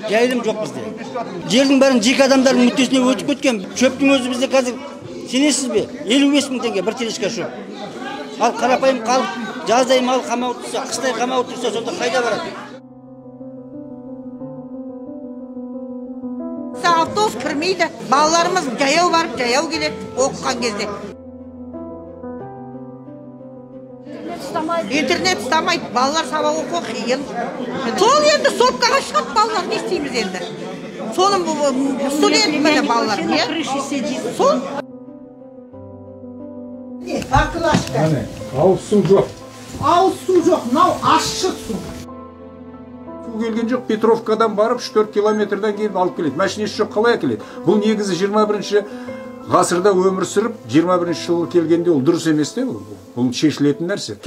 жайылым жоқ бізде. Жердің бәрін жеке адамдардың мүддесіне өтіп кеткен. Шөптің өзі бізде қазір сенесіз бе? 55 мың теңге бір телешка шөп. Ал қарапайым халық жаздай мал қамауы тұрса, қыстай қамауы тұрса, сонда қайда барады? Автобус кірмейді. Балаларымыз жаяу барып, жаяу келеді оқыған кезде. Интернет ұстамайды, балалар сабақ оқу қиын. Сол енді сопкаға шығады балалар, не істейміз енді? Соның студент міне балалар, не? Сол? Бақылашқа. Ауыз су жоқ. Ауыз су жоқ, мынау ащы су. Су келген жоқ, Петровкадан барып 3-4 километрден келіп алып келеді. Машинесі жоқ, қалай әкеледі? Бұл негізі 21-ші ғасырда өмір сүріп, 21-ші жылы келгенде ол дұрыс емес те бұл шешілетін нәрсе.